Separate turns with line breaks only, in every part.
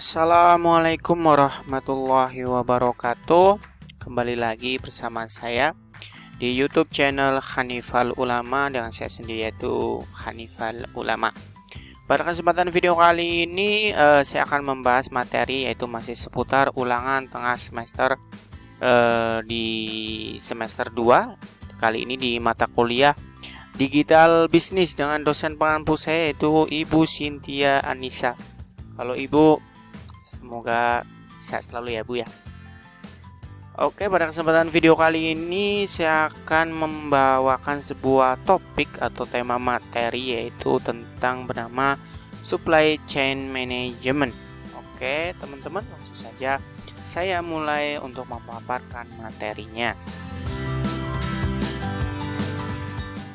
Assalamualaikum warahmatullahi wabarakatuh. Kembali lagi bersama saya di YouTube channel Hanifal Ulama dengan saya sendiri yaitu Hanifal Ulama. Pada kesempatan video kali ini saya akan membahas materi yaitu masih seputar ulangan tengah semester di semester 2. Kali ini di mata kuliah Digital Bisnis dengan dosen pengampu saya yaitu Ibu Cynthia Anissa. Halo Ibu, semoga sehat selalu ya Bu ya. Oke, pada kesempatan video kali ini saya akan membawakan sebuah topik atau tema materi yaitu tentang bernama Supply Chain Management. Oke teman-teman, langsung saja saya mulai untuk memaparkan materinya.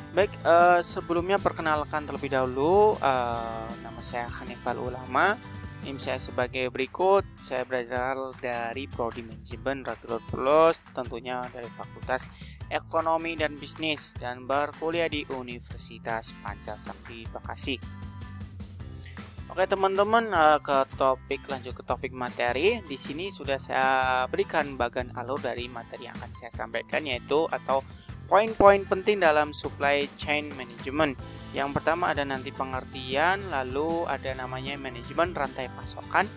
Baik, sebelumnya perkenalkan terlebih dahulu, nama saya Hanifal Ulama. NIM saya sebagai berikut. Saya berasal dari Prodi Manajemen Regular Plus, tentunya dari Fakultas Ekonomi dan Bisnis, dan berkuliah di Universitas Pancasakti Bekasi. Oke teman-teman, lanjut ke topik materi. Di sini sudah saya berikan bagian alur dari materi yang akan saya sampaikan, yaitu atau poin-poin penting dalam supply chain management. Yang pertama ada nanti pengertian, lalu ada namanya manajemen rantai pasokan,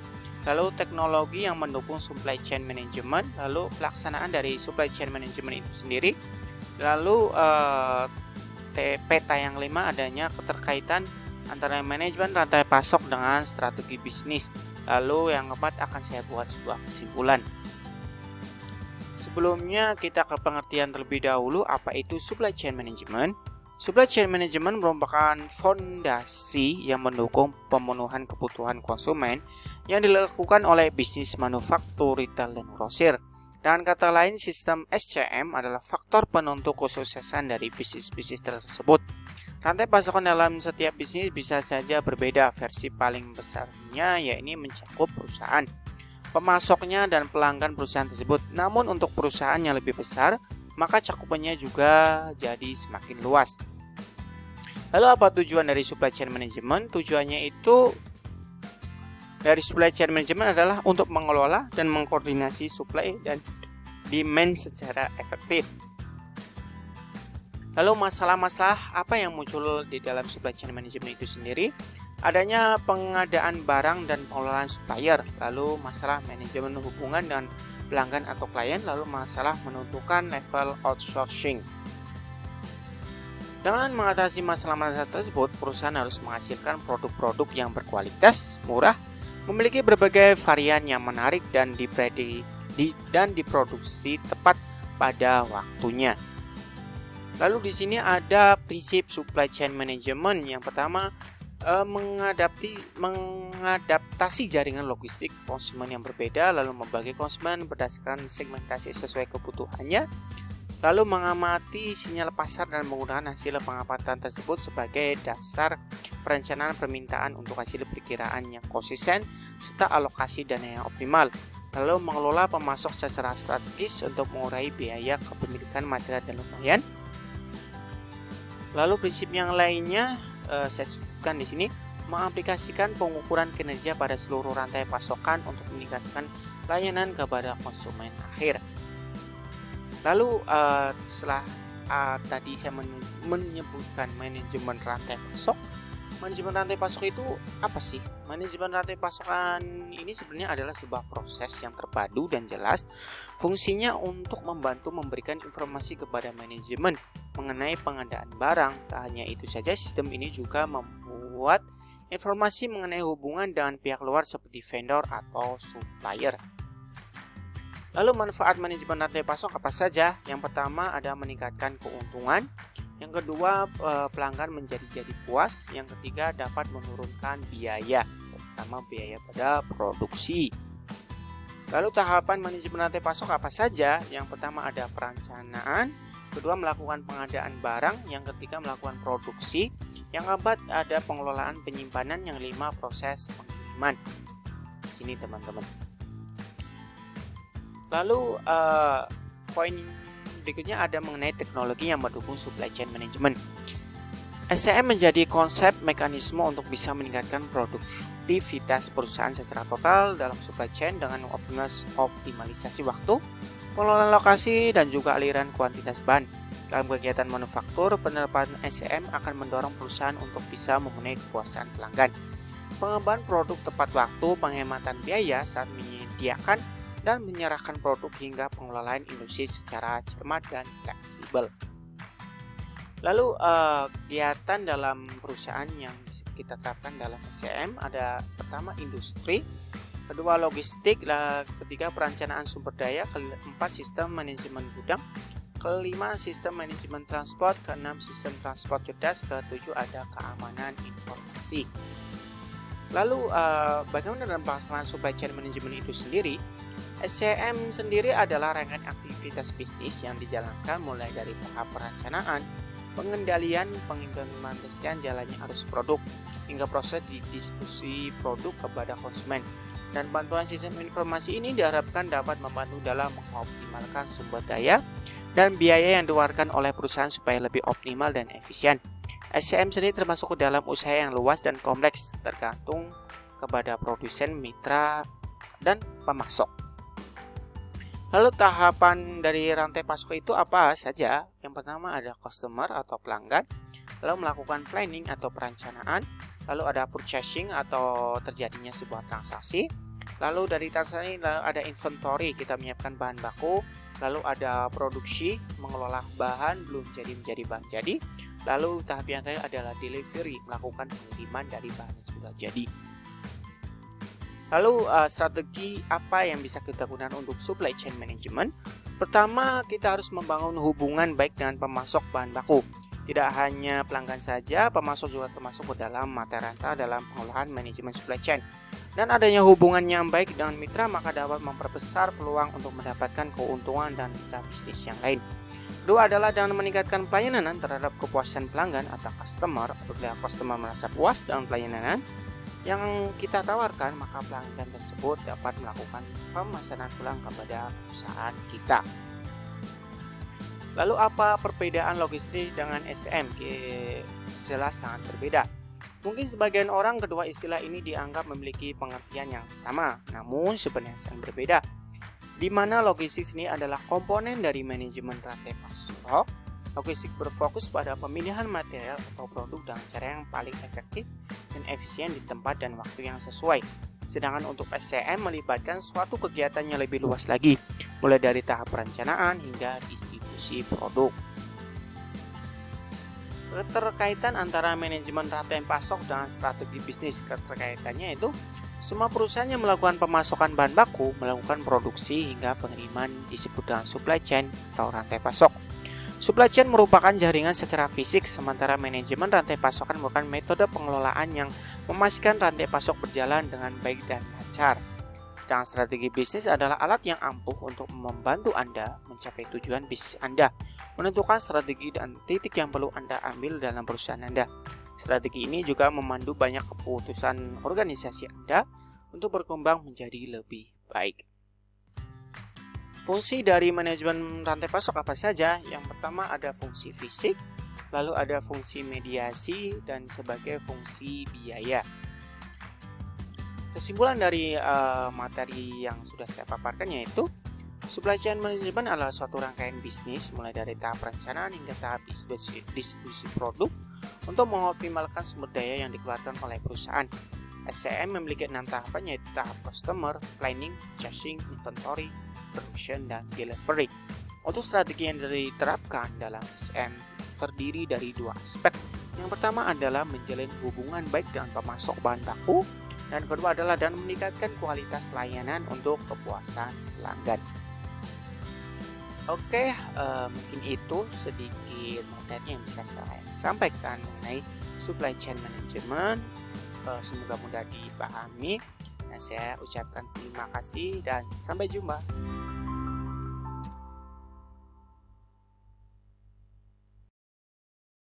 lalu teknologi yang mendukung supply chain management, lalu pelaksanaan dari supply chain management itu sendiri, lalu peta yang 5 adanya keterkaitan antara manajemen rantai pasok dengan strategi bisnis, lalu yang keempat akan saya buat sebuah kesimpulan. Sebelumnya kita ke pengertian terlebih dahulu apa itu supply chain management. Supply chain management merupakan fondasi yang mendukung pemenuhan kebutuhan konsumen yang dilakukan oleh bisnis manufaktur, retail, dan grosir. Dengan kata lain, sistem SCM adalah faktor penentu kesuksesan dari bisnis-bisnis tersebut. Rantai pasokan dalam setiap bisnis bisa saja berbeda. Versi paling besarnya yakni mencakup perusahaan, pemasoknya, dan pelanggan perusahaan tersebut. Namun untuk perusahaan yang lebih besar, maka cakupannya juga jadi semakin luas. Lalu apa tujuan dari supply chain management? Tujuannya itu dari supply chain management adalah untuk mengelola dan mengkoordinasi supply dan demand secara efektif. Lalu masalah-masalah apa yang muncul di dalam supply chain management itu sendiri? Adanya pengadaan barang dan pengelolaan supplier, lalu masalah manajemen hubungan dengan pelanggan atau klien, lalu masalah menentukan level outsourcing. Dengan mengatasi masalah-masalah tersebut, perusahaan harus menghasilkan produk-produk yang berkualitas, murah, memiliki berbagai varian yang menarik dan diproduksi tepat pada waktunya. Lalu di sini ada prinsip supply chain management. Yang pertama, mengadaptasi jaringan logistik konsumen yang berbeda, lalu membagi konsumen berdasarkan segmentasi sesuai kebutuhannya, lalu mengamati sinyal pasar dan menggunakan hasil pengamatan tersebut sebagai dasar perencanaan permintaan untuk hasil perkiraan yang konsisten serta alokasi dana yang optimal, lalu mengelola pemasok secara strategis untuk mengurangi biaya kepemilikan material dan lumayan. Lalu prinsip yang lainnya saya sebutkan di sini, mengaplikasikan pengukuran kinerja pada seluruh rantai pasokan untuk meningkatkan layanan kepada konsumen akhir. Lalu setelah tadi saya menyebutkan manajemen rantai pasok. Manajemen rantai pasok itu apa sih? Manajemen rantai pasokan ini sebenarnya adalah sebuah proses yang terpadu dan jelas. Fungsinya untuk membantu memberikan informasi kepada manajemen mengenai pengadaan barang. Tak hanya itu saja, sistem ini juga membuat informasi mengenai hubungan dengan pihak luar seperti vendor atau supplier. Lalu manfaat manajemen rantai pasok apa saja? Yang pertama ada meningkatkan keuntungan. Yang kedua, pelanggan menjadi puas. Yang ketiga, dapat menurunkan biaya, terutama biaya pada produksi. Lalu tahapan manajemen rantai pasok apa saja? Yang pertama ada perencanaan. Kedua, melakukan pengadaan barang. Yang ketiga, melakukan produksi. Yang keempat ada pengelolaan penyimpanan. Yang kelima, proses pengiriman. Di sini teman-teman. Lalu poin berikutnya ada mengenai teknologi yang mendukung supply chain management. SCM menjadi konsep mekanisme untuk bisa meningkatkan produktivitas perusahaan secara total dalam supply chain dengan optimalisasi waktu, pengelolaan lokasi, dan juga aliran kuantitas bahan. Dalam kegiatan manufaktur, penerapan SCM akan mendorong perusahaan untuk bisa memenuhi kepuasan pelanggan. Pengembangan produk tepat waktu, penghematan biaya saat menyediakan dan menyerahkan produk hingga pengelolaan industri secara cermat dan fleksibel. Lalu kegiatan dalam perusahaan yang bisa kita terapkan dalam SCM ada pertama industri, kedua logistik, ketiga perencanaan sumber daya, keempat sistem manajemen gudang, kelima sistem manajemen transport, keenam sistem transport cerdas, ketujuh ada keamanan informasi. Lalu bagaimana dalam pelaksanaan supply chain management itu sendiri? SCM sendiri adalah rangkaian aktivitas bisnis yang dijalankan mulai dari tahap perencanaan, pengendalian, pengimplementasian jalannya arus produk, hingga proses distribusi produk kepada konsumen. Dan bantuan sistem informasi ini diharapkan dapat membantu dalam mengoptimalkan sumber daya dan biaya yang dikeluarkan oleh perusahaan supaya lebih optimal dan efisien. SCM sendiri termasuk ke dalam usaha yang luas dan kompleks, tergantung kepada produsen, mitra, dan pemasok. Lalu tahapan dari rantai pasok itu apa saja? Yang pertama ada customer atau pelanggan, lalu melakukan planning atau perencanaan, lalu ada purchasing atau terjadinya sebuah transaksi, lalu dari transaksi lalu ada inventory, kita menyiapkan bahan baku, lalu ada produksi, mengelola bahan belum jadi menjadi bahan jadi, lalu tahap yang terakhir adalah delivery, melakukan pengiriman dari bahan yang sudah jadi. Lalu strategi apa yang bisa kita gunakan untuk supply chain management? Pertama, kita harus membangun hubungan baik dengan pemasok bahan baku. Tidak hanya pelanggan saja, pemasok juga termasuk ke dalam mata rantai dalam pengolahan manajemen supply chain. Dan adanya hubungan yang baik dengan mitra maka dapat memperbesar peluang untuk mendapatkan keuntungan dan mitra bisnis yang lain. Kedua adalah dengan meningkatkan pelayanan terhadap kepuasan pelanggan atau customer. Apabila customer merasa puas dengan pelayanan yang kita tawarkan, maka pelanggan tersebut dapat melakukan pemesanan ulang kepada perusahaan kita. Lalu apa perbedaan logistik dengan SCM? Jelas sangat berbeda. Mungkin sebagian orang kedua istilah ini dianggap memiliki pengertian yang sama, namun sebenarnya sangat berbeda. Di mana logistik ini adalah komponen dari manajemen rantai pasok. Logistik berfokus pada pemilihan material atau produk dengan cara yang paling efektif dan efisien di tempat dan waktu yang sesuai. Sedangkan untuk SCM melibatkan suatu kegiatan yang lebih luas lagi, mulai dari tahap perencanaan hingga distribusi produk. Keterkaitan antara manajemen rantai pasok dan strategi bisnis, keterkaitannya itu semua perusahaan yang melakukan pemasokan bahan baku melakukan produksi hingga pengiriman disebut dengan supply chain atau rantai pasok. Supply chain merupakan jaringan secara fisik, sementara manajemen rantai pasokan merupakan metode pengelolaan yang memastikan rantai pasok berjalan dengan baik dan lancar. Sedangkan strategi bisnis adalah alat yang ampuh untuk membantu Anda mencapai tujuan bisnis Anda, menentukan strategi dan titik yang perlu Anda ambil dalam perusahaan Anda. Strategi ini juga memandu banyak keputusan organisasi Anda untuk berkembang menjadi lebih baik. Fungsi dari manajemen rantai pasok apa saja? Yang pertama ada fungsi fisik, lalu ada fungsi mediasi, dan sebagai fungsi biaya. Kesimpulan dari materi yang sudah saya paparkan yaitu supply chain management adalah suatu rangkaian bisnis mulai dari tahap perencanaan hingga tahap distribusi produk untuk mengoptimalkan sumber daya yang dikeluarkan oleh perusahaan. SCM memiliki 6 tahapan yaitu tahap customer, planning, purchasing, inventory, production, dan delivery. Untuk strategi yang diterapkan dalam SCM terdiri dari 2 aspek. Yang pertama adalah menjalin hubungan baik dengan pemasok bahan baku, dan kedua adalah dan meningkatkan kualitas layanan untuk kepuasan pelanggan. Oke, mungkin itu sedikit materi yang bisa saya sampaikan mengenai supply chain management. Semoga mudah dipahami. Nah, saya ucapkan terima kasih dan sampai jumpa.